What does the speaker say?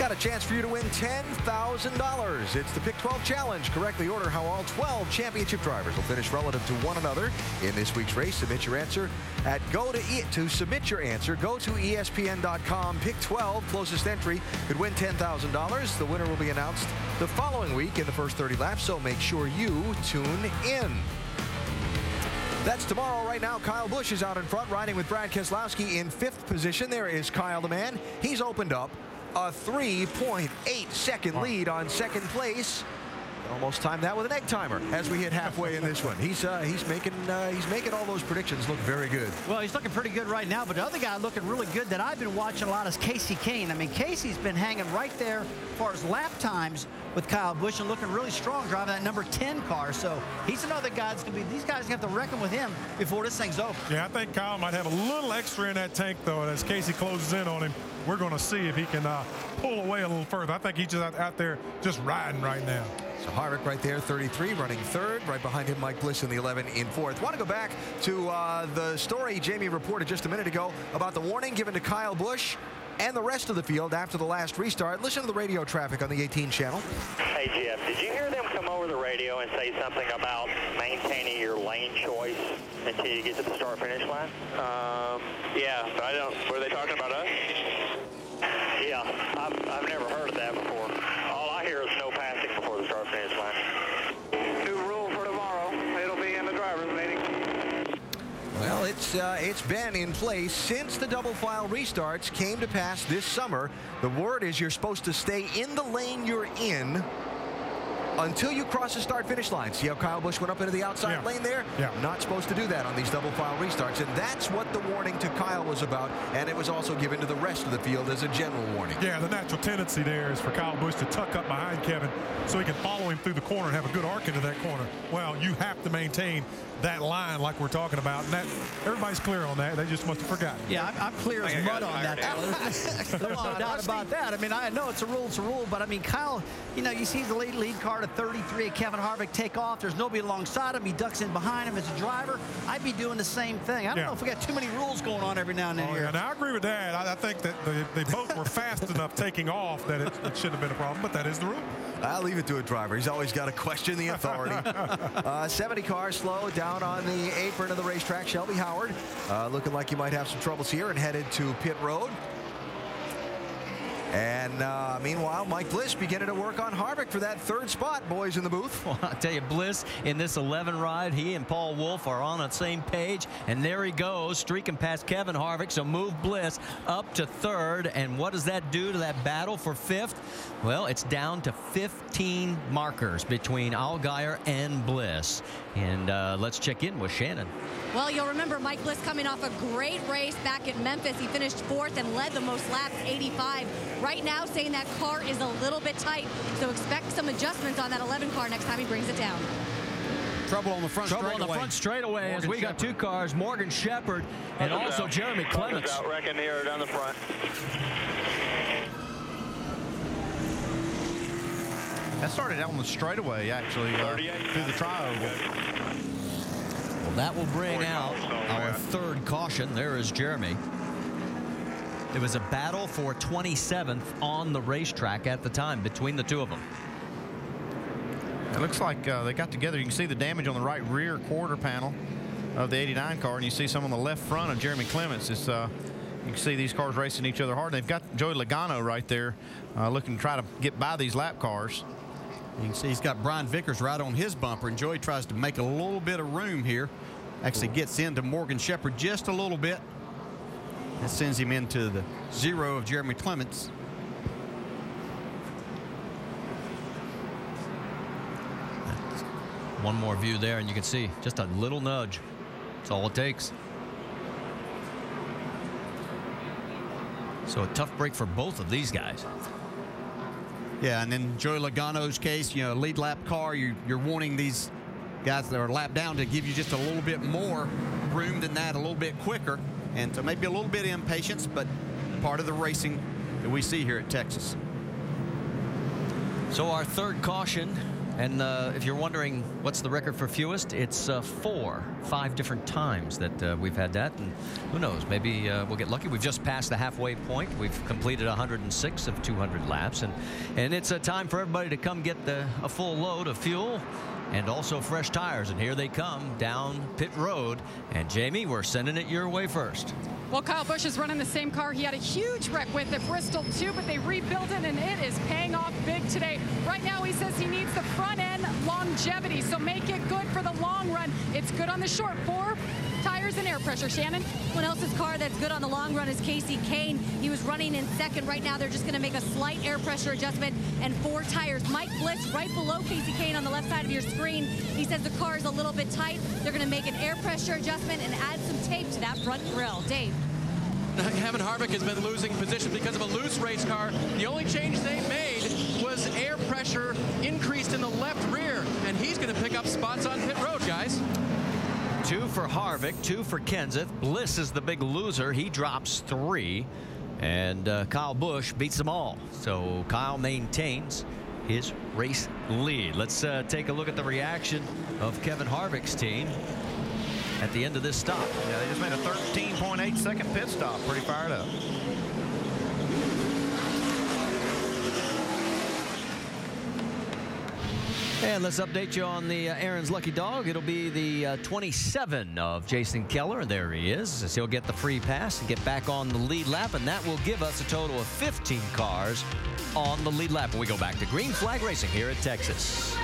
got a chance for you to win $10,000. It's the Pick 12 Challenge. Correctly order how all 12 championship drivers will finish relative to one another in this week's race. Submit your answer at to submit your answer, go to ESPN.com. Pick 12, closest entry could win $10,000. The winner will be announced the following week in the first 30 laps, so make sure you tune in. That's tomorrow. Right now, Kyle Busch is out in front, riding with Brad Keselowski in 5th position. There is Kyle the man. He's opened up a 3.8-second lead on second place. Almost timed that with an egg timer as we hit halfway in this one. He's making all those predictions look very good. Well, he's looking pretty good right now, but the other guy looking really good that I've been watching a lot is Casey Kane. I mean, Casey's been hanging right there as far as lap times with Kyle Busch and looking really strong driving that number 10 car. So he's another guy that's going to be, these guys have to reckon with him before this thing's over. Yeah, I think Kyle might have a little extra in that tank, though, and as Casey closes in on him, we're going to see if he can pull away a little further. I think he's just out there just riding right now. So Harvick right there, 33, running third. Right behind him, Mike Bliss in the 11 in fourth. Want to go back to the story Jamie reported just a minute ago about the warning given to Kyle Busch and the rest of the field after the last restart. Listen to the radio traffic on the 18 channel. Hey, Jeff, did you hear them come over the radio and say something about maintaining your lane choice until you get to the start-finish line? Yeah, but I don't. Were they talking about us? Yeah, I've never heard of that before. All I hear is no passing before the start-finish line. New rule for tomorrow. It'll be in the driver's meeting. Well, it's been in place since the double file restarts came to pass this summer. The word is you're supposed to stay in the lane you're in until you cross the start-finish line. See how Kyle Busch went up into the outside lane there? Yeah. Not supposed to do that on these double file restarts. And that's what the warning to Kyle was about. And it was also given to the rest of the field as a general warning. Yeah, the natural tendency there is for Kyle Busch to tuck up behind Kevin so he can follow him through the corner and have a good arc into that corner. Well, you have to maintain that line like we're talking about. And that everybody's clear on that. They just must have forgotten. Yeah, I'm clear as mud on that. There's no doubt about that. I mean, I know it's a rule, but I mean, Kyle, you know, you see the lead car to 33 at Kevin Harvick take off. There's nobody alongside him. He ducks in behind him as a driver. I'd be doing the same thing. I don't know if we got too many rules going on every now and then here. Yeah, now I agree with that. I think that they both were fast enough taking off that it shouldn't have been a problem, but that is the rule. I'll leave it to a driver. He's always got to question the authority. 70 cars slow down on the apron of the racetrack. Shelby Howard looking like he might have some troubles here and headed to pit road. And meanwhile, Mike Bliss beginning to work on Harvick for that third spot, boys in the booth. Well, I tell you, Bliss in this 11 ride, he and Paul Wolfe are on the same page. And there he goes, streaking past Kevin Harvick. So move Bliss up to third. And what does that do to that battle for fifth? Well, it's down to 15 markers between Allgaier and Bliss. And let's check in with Shannon. Well, you'll remember Mike Bliss coming off a great race back at Memphis. He finished fourth and led the most laps, 85. Right now, saying that car is a little bit tight, so expect some adjustments on that 11 car next time he brings it down. Trouble on the front straightaway as we got two cars, Morgan Shepherd and also Jeremy Clements. Out wrecking here down the front. That started out on the straightaway, actually, through the tri-oval. Well, that will bring out our third caution. There is Jeremy. It was a battle for 27th on the racetrack at the time between the two of them. It looks like they got together. You can see the damage on the right rear quarter panel of the 89 car, and you see some on the left front of Jeremy Clements. It's, you can see these cars racing each other hard. They've got Joey Logano right there looking to try to get by these lap cars. You can see he's got Brian Vickers right on his bumper, and Joey tries to make a little bit of room here. Actually gets into Morgan Shepherd just a little bit. That sends him into the zero of Jeremy Clements. One more view there, and you can see just a little nudge. That's all it takes. So a tough break for both of these guys. Yeah, and in Joey Logano's case, you know, lead lap car, you're wanting these guys that are lap down to give you just a little bit more room than that, a little bit quicker. And so maybe a little bit of impatience, but part of the racing that we see here at Texas. So our third caution And if you're wondering what's the record for fewest, it's 5 different times that we've had that. And who knows, maybe we'll get lucky. We've just passed the halfway point. We've completed 106 of 200 laps. And it's a time for everybody to come get a full load of fuel and also fresh tires. And here they come down pit road. And Jamie, we're sending it your way first. Well, Kyle Busch is running the same car he had a huge wreck with at Bristol too, but they rebuilt it and it is paying off big today. Right now he says he needs the front end longevity, so make it good for the long run. It's good on the short. 4 tires and air pressure. Shannon? Someone else's car that's good on the long run is Casey Kane. He was running in second. Right now they're just going to make a slight air pressure adjustment and 4 tires. Mike Bliss right below Casey Kane on the left side of your screen. He says the car is a little bit tight. They're going to make an air pressure adjustment and add some tape to that front grille. Dave? Kevin Harvick has been losing position because of a loose race car. The only change they made was air pressure increased in the left rear, and he's going to pick up spots on pit road, guys. 2 for Harvick, 2 for Kenseth. Bliss is the big loser. He drops 3. And Kyle Busch beats them all. So Kyle maintains his race lead. Let's take a look at the reaction of Kevin Harvick's team at the end of this stop. Yeah, they just made a 13.8-second pit stop. Pretty fired up. And let's update you on the Aaron's Lucky Dog. It'll be the 27 of Jason Keller. There he is, as he'll get the free pass and get back on the lead lap, and that will give us a total of 15 cars on the lead lap. And we go back to Green Flag Racing here at Texas.